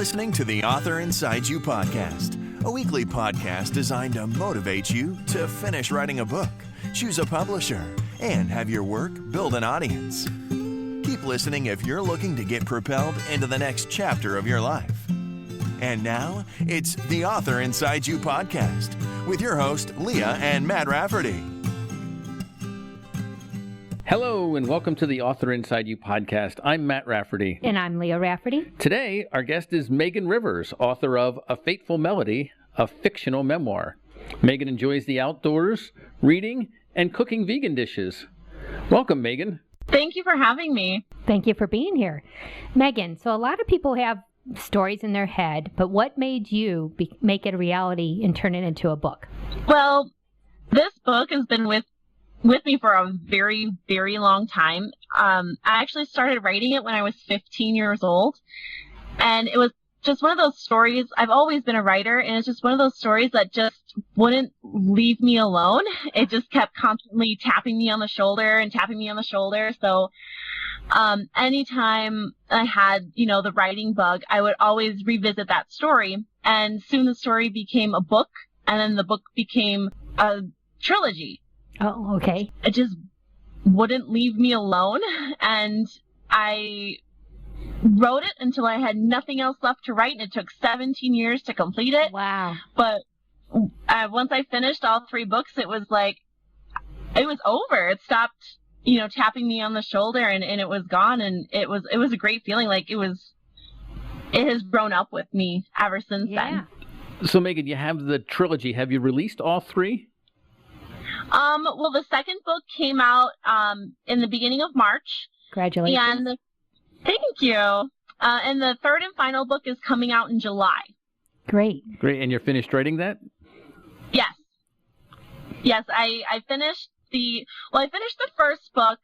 listening to the Author Inside You podcast, a weekly podcast designed to motivate you to finish writing a book, choose a publisher, and have your work build an audience. Keep listening if you're looking to get propelled into the next chapter of your life. And now, it's the Author Inside You podcast with your host, Leah and Matt Rafferty. Hello, and welcome to the Author Inside You podcast. I'm Matt Rafferty. And I'm Leah Rafferty. Today, our guest is Megan Rivers, author of A Fateful Melody, a fictional memoir. Megan enjoys the outdoors, reading, and cooking vegan dishes. Welcome, Megan. Thank you for having me. Thank you for being here. Megan, so a lot of people have stories in their head, but what made you make it a reality and turn it into a book? Well, this book has been with me for a very, very long time. I actually started writing it when I was 15 years old, and it was just one of those stories. I've always been a writer, and it's just one of those stories that just wouldn't leave me alone. It just kept constantly tapping me on the shoulder. So anytime I had, the writing bug, I would always revisit that story, and soon the story became a book, and then the book became a trilogy. Oh, okay. It just wouldn't leave me alone, and I wrote it until I had nothing else left to write, and it took 17 years to complete it. Wow. But once I finished all 3 books, it was over. It stopped, tapping me on the shoulder, and it was gone, and it was a great feeling. It has grown up with me ever since then. So, Megan, you have the trilogy. Have you released all 3? Well, the second book came out in the beginning of March. Congratulations. Thank you. And the third and final book is coming out in July. Great. And you're finished writing that? Yes, I finished the first book.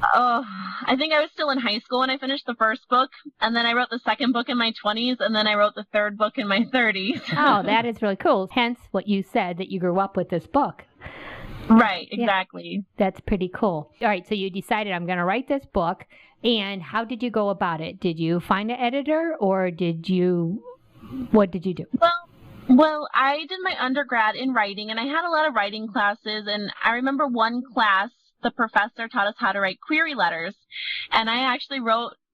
I think I was still in high school when I finished the first book, and then I wrote the second book in my 20s, and then I wrote the third book in my 30s. Oh, that is really cool. Hence what you said, that you grew up with this book. Right, exactly. Yeah, that's pretty cool. All right, so you decided, I'm going to write this book, and how did you go about it? Did you find an editor, or what did you do? Well, I did my undergrad in writing, and I had a lot of writing classes, and I remember one class, the professor taught us how to write query letters, and I actually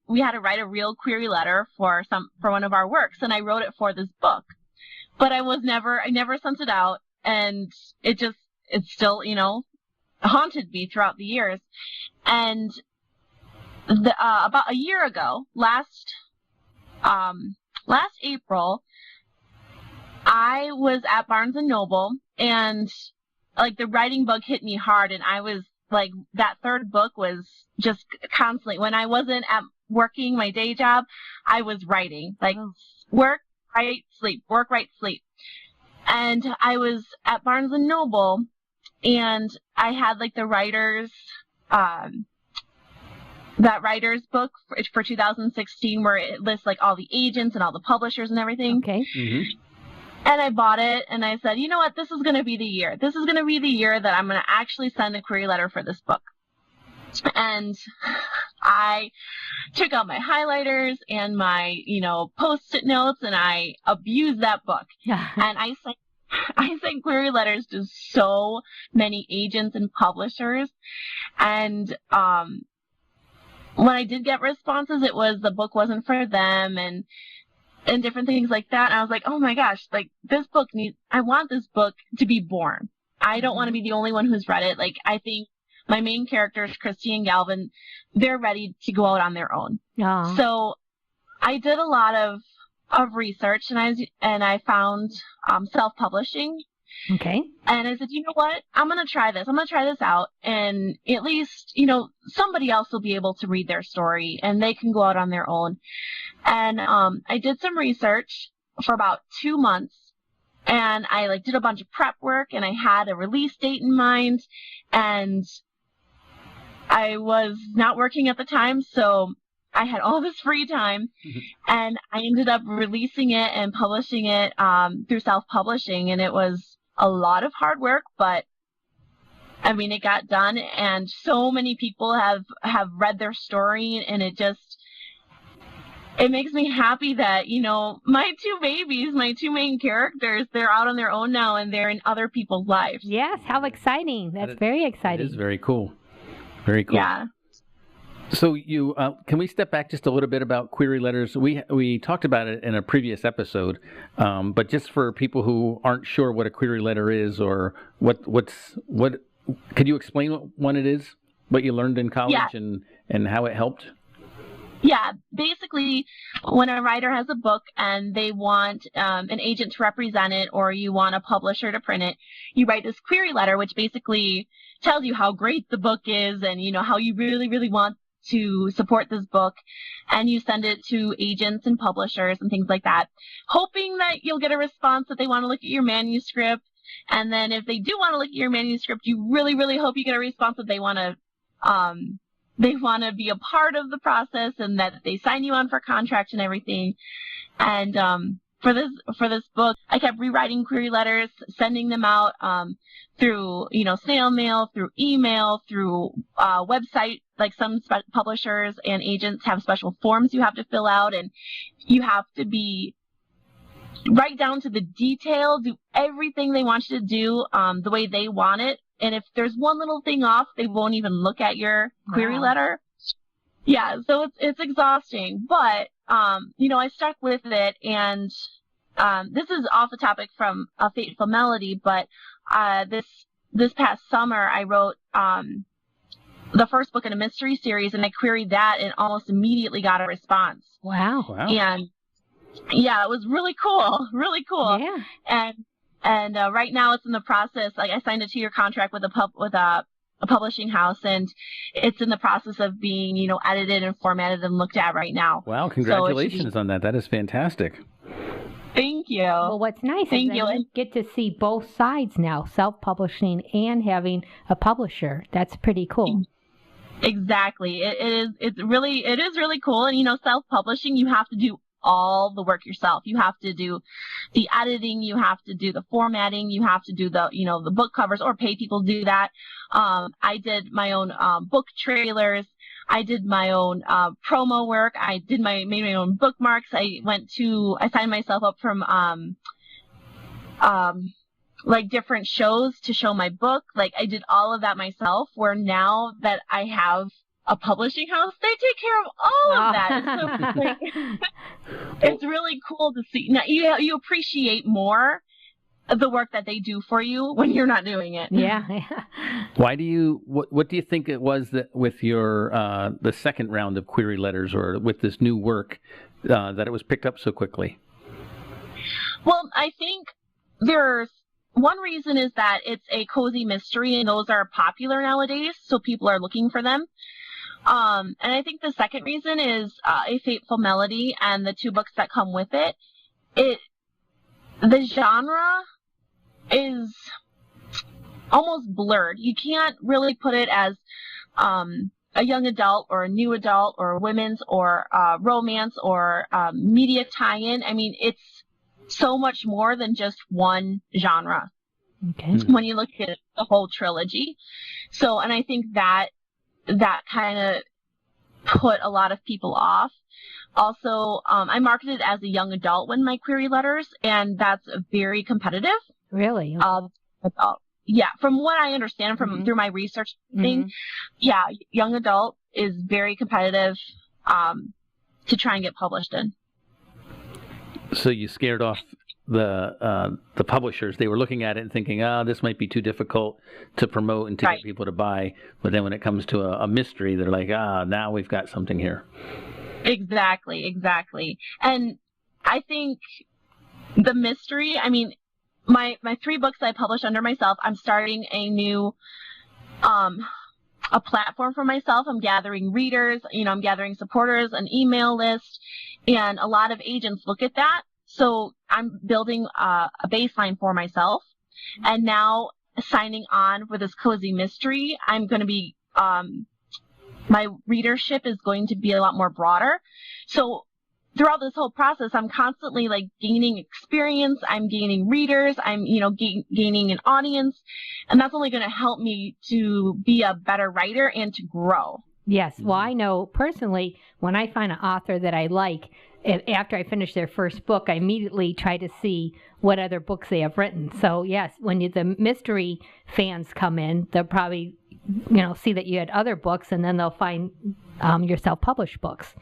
we had to write a real query letter for one of our works, and I wrote it for this book. But I never sent it out, and it still, haunted me throughout the years. And about a year ago, last April, I was at Barnes & Noble, and the writing bug hit me hard, and I was that third book was just constantly, when I wasn't at working my day job, I was writing, work, write, sleep, work, write, sleep. And I was at Barnes & Noble, and I had the writer's, that writer's book for 2016, where it lists all the agents and all the publishers and everything. Okay. Mm-hmm. And I bought it, and I said, you know what, this is going to be the year. This is going to be the year that I'm going to actually send a query letter for this book. And I took out my highlighters and my, Post-it notes, and I abused that book. And I sent query letters to so many agents and publishers. And when I did get responses, it was the book wasn't for them, and different things like that. And I was like, oh my gosh, I want this book to be born. I don't want to be the only one who's read it. I think my main characters, Christy and Galvin, they're ready to go out on their own. Aww. So I did a lot of research, and I found self-publishing. Okay. And I said, you know what? I'm going to try this. I'm going to try this out. And at least, somebody else will be able to read their story, and they can go out on their own. And I did some research for about 2 months, and I did a bunch of prep work, and I had a release date in mind, and I was not working at the time, so I had all this free time, and I ended up releasing it and publishing it through self-publishing, and it was a lot of hard work, but it got done, and so many people have read their story, and it makes me happy that, my two babies, my two main characters, they're out on their own now and they're in other people's lives. Yes, how exciting. That's very exciting. It is very cool. Very cool. Yeah. So you can we step back just a little bit about query letters? We talked about it in a previous episode, but just for people who aren't sure what a query letter is or what could you explain what one it is, what you learned in college and how it helped? Yeah, basically, when a writer has a book and they want an agent to represent it, or you want a publisher to print it, you write this query letter, which basically tells you how great the book is and, how you really, really want to support this book, and you send it to agents and publishers and things like that, hoping that you'll get a response that they want to look at your manuscript. And then if they do want to look at your manuscript, you really, really hope you get a response that they want to be a part of the process and that they sign you on for contract and everything. And for this book, I kept rewriting query letters, sending them out through snail mail, through email, through website. Like some publishers and agents have special forms you have to fill out, and you have to be right down to the detail, do everything they want you to do the way they want it. And if there's one little thing off, they won't even look at your query letter. Yeah, so it's exhausting. But, I stuck with it. And this is off the topic from A Fateful Melody, but this past summer I wrote the first book in a mystery series, and I queried that and almost immediately got a response. Wow. And yeah, it was really cool. Really cool. Yeah. And right now it's in the process. Like, I signed a 2-year contract with a publishing house, and it's in the process of being, edited and formatted and looked at right now. Wow, congratulations on that. That is fantastic. Thank you. Well, what's nice is that you get to see both sides now, self-publishing and having a publisher. That's pretty cool. Exactly. It is really cool. And, self-publishing, you have to do all the work yourself. You have to do the editing, you have to do the formatting, you have to do the book covers, or pay people to do that. I did my own book trailers. I did my own promo work. I made my own bookmarks. I signed myself up from like different shows to show my book. Like, I did all of that myself, where now that I have a publishing house, they take care of all of that. So, it's really cool to see. Now you appreciate more the work that they do for you when you're not doing it. Yeah. Why do you? What do you think it was that with your the second round of query letters, or with this new work, that it was picked up so quickly? Well, I think there's one reason is that it's a cozy mystery, and those are popular nowadays, so people are looking for them. And I think the second reason is A Fateful Melody and the 2 books that come with it. The genre is almost blurred. You can't really put it as a young adult or a new adult or women's or romance or media tie-in. I mean, it's so much more than just one genre. Okay. When you look at the whole trilogy. So, and I think that kind of put a lot of people off. Also, I marketed as a young adult when my query letters, and that's very competitive. Really? Yeah, from what I understand through my research thing, yeah, young adult is very competitive to try and get published in. So you scared off the publishers. They were looking at it and thinking, this might be too difficult to promote and to get people to buy. But then when it comes to a mystery, they're like, now we've got something here. Exactly. And I think the mystery, I mean, my 3 books I published under myself, I'm starting a new a platform for myself. I'm gathering readers, I'm gathering supporters, an email list, and a lot of agents look at that. So I'm building a baseline for myself. And now signing on with this cozy mystery, I'm going to be, my readership is going to be a lot more broader. So throughout this whole process, I'm constantly like gaining experience. I'm gaining readers. I'm, gaining an audience. And that's only going to help me to be a better writer and to grow. Yes. Well, I know personally when I find an author that I like, after I finish their first book, I immediately try to see what other books they have written. So, yes, when the mystery fans come in, they'll probably, see that you had other books, and then they'll find your self-published books.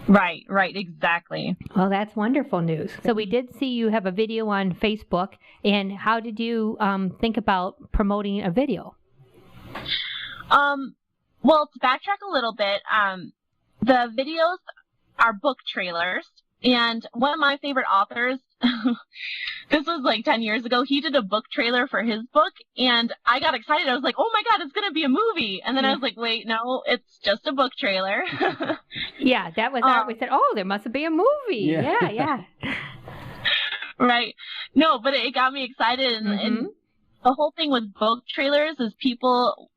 Right, exactly. Well, that's wonderful news. So we did see you have a video on Facebook, and how did you think about promoting a video? Well, to backtrack a little bit, the videos are book trailers, and one of my favorite authors, this was like 10 years ago, he did a book trailer for his book, and I got excited. I was like, oh my God, it's going to be a movie. And then I was like, wait, no, it's just a book trailer. Yeah, that was we said, oh, there must be a movie. Yeah. Right. No, but it got me excited, and the whole thing with book trailers is people,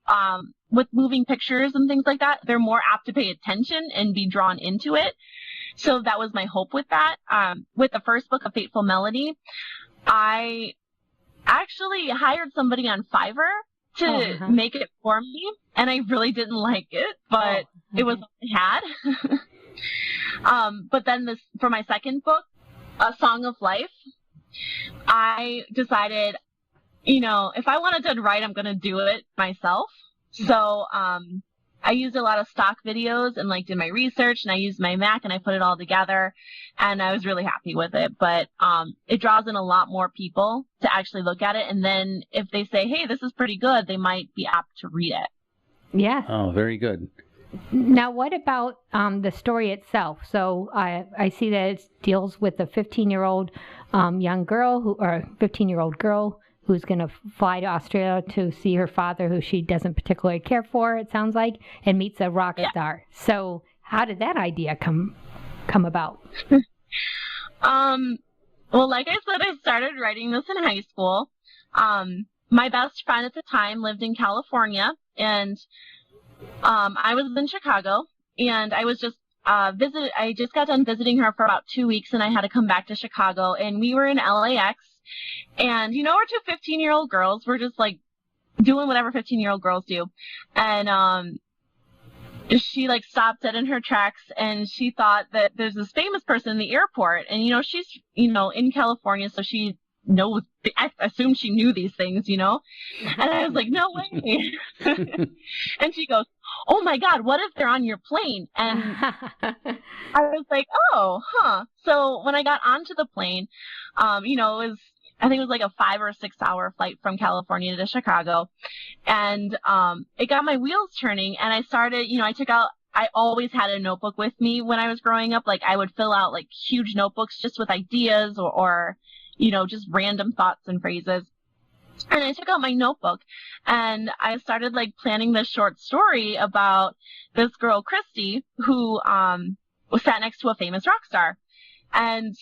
with moving pictures and things like that, they're more apt to pay attention and be drawn into it. So that was my hope with that. With the first book, A Fateful Melody, I actually hired somebody on Fiverr to make it for me, and I really didn't like it, but it was what I had. But then for my second book, A Song of Life, I decided, if I want it done right, I'm going to do it myself. So I used a lot of stock videos and did my research, and I used my Mac and I put it all together, and I was really happy with it. But it draws in a lot more people to actually look at it, and then if they say, hey, this is pretty good, they might be apt to read it. Yeah. Oh, very good. Now, what about the story itself? So I see that it deals with a 15-year-old young girl or 15-year-old girl who's going to fly to Australia to see her father, who she doesn't particularly care for, it sounds like, and meets a rock star. So how did that idea come about? Well, like I said, I started writing this in high school. My best friend at the time lived in California, and I was in Chicago, and I was just I just got done visiting her for about 2 weeks, and I had to come back to Chicago, and we were in LAX. And, we're two 15-year-old girls. We're just doing whatever 15-year-old girls do. And she stopped dead in her tracks, and she thought that there's this famous person in the airport. And, she's, in California, so she knows, I assume she knew these things, And I was like, no way. And she goes, oh my God, what if they're on your plane? And I was like, oh, huh. So when I got onto the plane, I think it was a 5 or 6 hour flight from California to Chicago. And it got my wheels turning, and I started, I always had a notebook with me when I was growing up. I would fill out huge notebooks just with ideas or just random thoughts and phrases. And I took out my notebook, and I started planning this short story about this girl, Christy, who was sat next to a famous rock star. And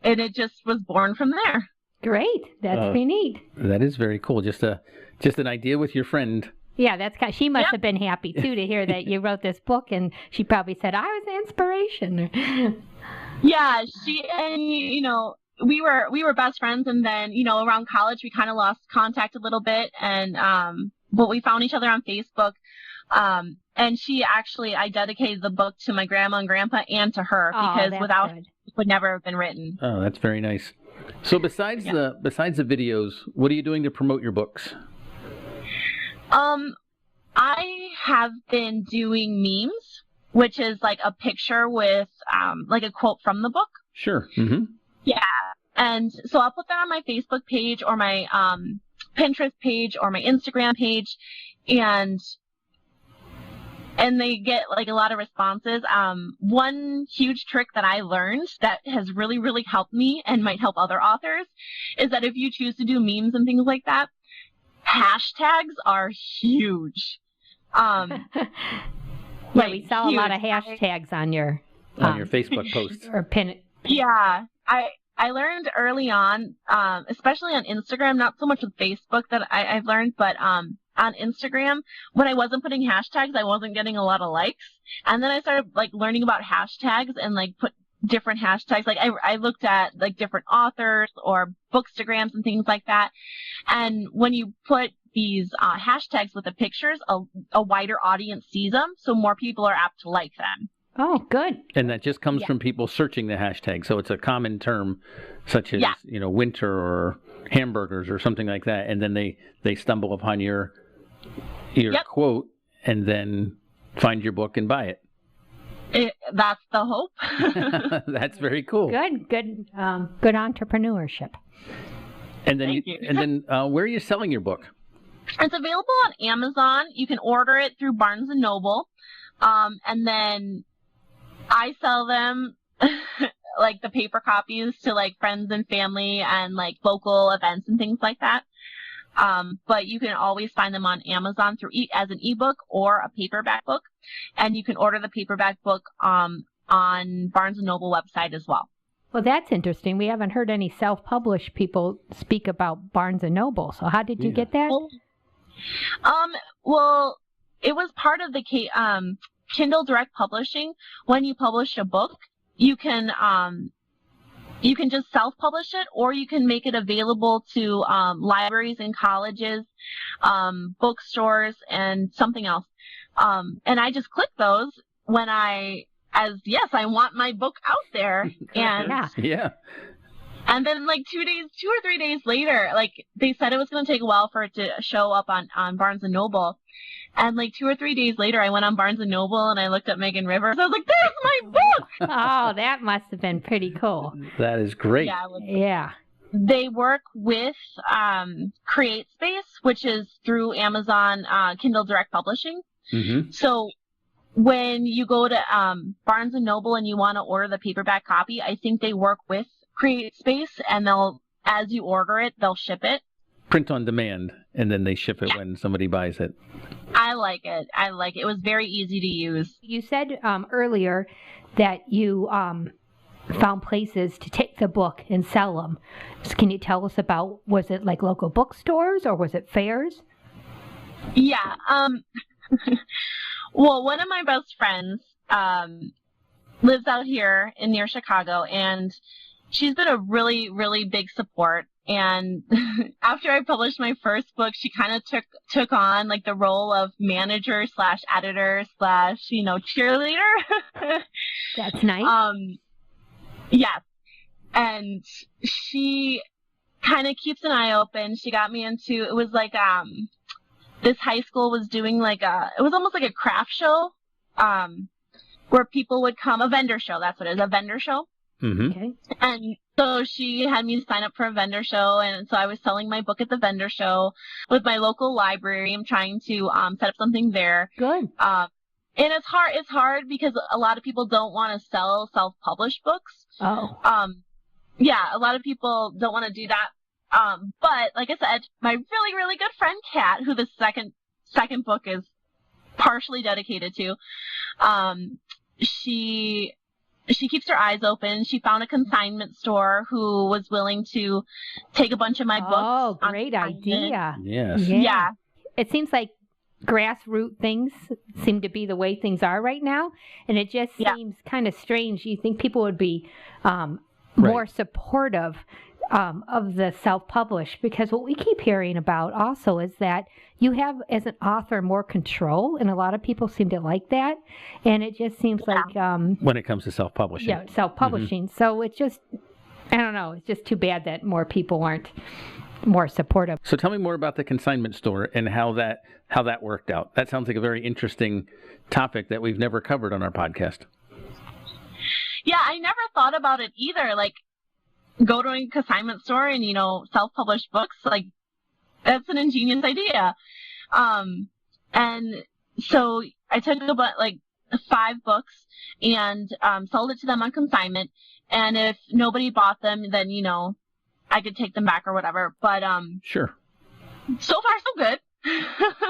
it just was born from there. Great. That's pretty neat. That is very cool. Just an idea with your friend. Yeah, she must have been happy too to hear that you wrote this book, and she probably said, I was the inspiration. Yeah, we were best friends, and then, around college we kind of lost contact a little bit, and but we found each other on Facebook. And she actually, I dedicated the book to my grandma and grandpa and to her, because without it would never have been written. Oh, that's very nice. So besides the videos, what are you doing to promote your books? I have been doing memes, which is a picture with a quote from the book. Sure. Mm-hmm. Yeah. And so I'll put that on my Facebook page or my Pinterest page or my Instagram page, and they get a lot of responses. One huge trick that I learned that has really, really helped me and might help other authors is that if you choose to do memes and things like that, hashtags are huge. We saw a lot of hashtags on your Facebook posts or pin. Yeah, I learned early on, especially on Instagram, not so much with Facebook that I've learned, but on Instagram, when I wasn't putting hashtags, I wasn't getting a lot of likes. And then I started learning about hashtags and different hashtags. Like I looked at like different authors or bookstagrams and things like that. And when you put these hashtags with the pictures, a wider audience sees them, so more people are apt to like them. Oh, good. And that just comes from people searching the hashtag. So it's a common term such as, winter or hamburgers or something like that. And then they stumble upon your quote and then find your book and buy it. That's the hope. That's very cool. Good entrepreneurship. And then where are you selling your book? It's available on Amazon. You can order it through Barnes and Noble. And then I sell them like the paper copies to like friends and family and like local events and things like that. But you can always find them on Amazon as an ebook or a paperback book. And you can order the paperback book on Barnes and Noble website as well. Well, that's interesting. We haven't heard any self-published people speak about Barnes and Noble. So how did you get that? Well, it was part of the Kindle Direct Publishing. When you publish a book, you can just self-publish it, or you can make it available to libraries and colleges, bookstores, and something else. And I just clicked those when I want my book out there. And yeah. And then like 2 or 3 days later, like they said it was going to take a while for it to show up on Barnes and Noble. And like 2 or 3 days later, I went on Barnes and Noble and I looked at Megan Rivers. I was like, "There's my book!" Oh, that must have been pretty cool. That is great. Yeah. They work with CreateSpace, which is through Amazon Kindle Direct Publishing. Mm-hmm. So when you go to Barnes and Noble and you want to order the paperback copy, I think they work with CreateSpace, and as you order it, they'll ship it. Print on demand, and then they ship it when somebody buys it. I like it. It was very easy to use. You said earlier that you found places to take the book and sell them. So can you tell us about, was it like local bookstores or was it fairs? Yeah. Well, one of my best friends lives out here near Chicago, and she's been a really, really big support. And after I published my first book, she kind of took on like the role of manager / editor / cheerleader. That's nice. Yes. And she kind of keeps an eye open. She got me into, it was like, this high school was doing like it was almost like a craft show, where people would come, a vendor show, that's what it is, a vendor show. Mm-hmm. Okay. And so she had me sign up for a vendor show, and so I was selling my book at the vendor show with my local library. I'm trying to set up something there. Good. And it's hard because a lot of people don't want to sell self-published books. Oh. Yeah, a lot of people don't want to do that. But like I said, my really, really good friend Kat, who the second book is partially dedicated to, she keeps her eyes open. She found a consignment store who was willing to take a bunch of my books. Oh, great idea. Yes. Yeah. It seems like grassroots things seem to be the way things are right now. And it just seems kind of strange. You think people would be more supportive of the self-published, because what we keep hearing about also is that you have, as an author, more control, and a lot of people seem to like that, and it just seems like when it comes to self-publishing. Yeah, self-publishing. Mm-hmm. So it's just, I don't know, it's just too bad that more people aren't more supportive. So tell me more about the Consignment Store and how that worked out. That sounds like a very interesting topic that we've never covered on our podcast. Yeah, I never thought about it either. Like, go to a consignment store and, self-published books, like, that's an ingenious idea. And so I took about, 5 books and sold it to them on consignment. And if nobody bought them, then, I could take them back or whatever. But sure. So far, so good.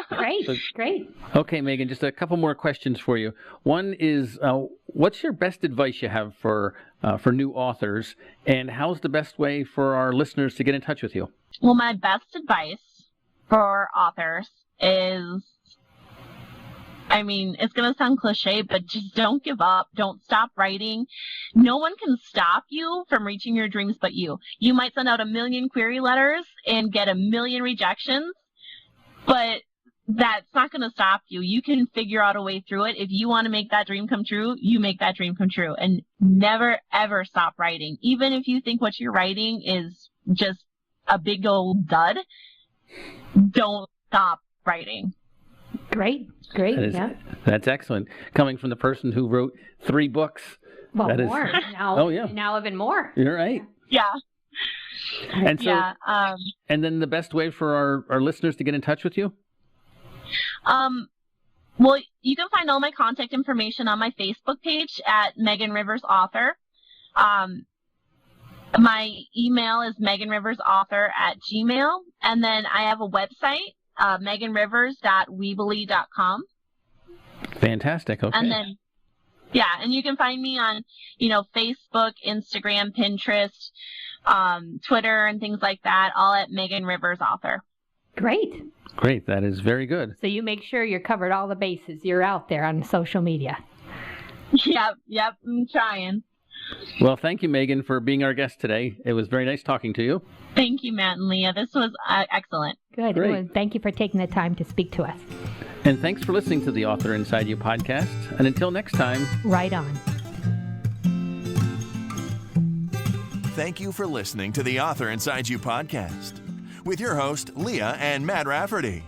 Great. Okay, Megan, just a couple more questions for you. One is, what's your best advice you have for new authors, and how's the best way for our listeners to get in touch with you? Well, my best advice for authors is I mean, it's going to sound cliche, but just don't give up. Don't stop writing. No one can stop you from reaching your dreams but you. You might send out 1 million query letters and get 1 million rejections, but that's not going to stop you. You can figure out a way through it. If you want to make that dream come true, you make that dream come true. And never, ever stop writing. Even if you think what you're writing is just a big old dud, don't stop writing. Great. Yeah. That's excellent. Coming from the person who wrote 3 books. Well, more. Now, now even more. You're right. Yeah. And so, and then the best way for our listeners to get in touch with you? Well, you can find all my contact information on my Facebook page at Megan Rivers Author. My email is meganriversauthor@gmail.com. And then I have a website, meganrivers.weebly.com. Fantastic. Okay. And then, and you can find me on, Facebook, Instagram, Pinterest, Twitter, and things like that, all at Megan Rivers Author. Great. That is very good. So you make sure you're covered all the bases. You're out there on social media. Yep, I'm trying. Well, thank you, Megan, for being our guest today. It was very nice talking to you. Thank you, Matt and Leah. This was excellent. Good. Great. Well, thank you for taking the time to speak to us. And thanks for listening to the Author Inside You podcast. And until next time, right on. Thank you for listening to the Author Inside You podcast with your host, Leah and Matt Rafferty.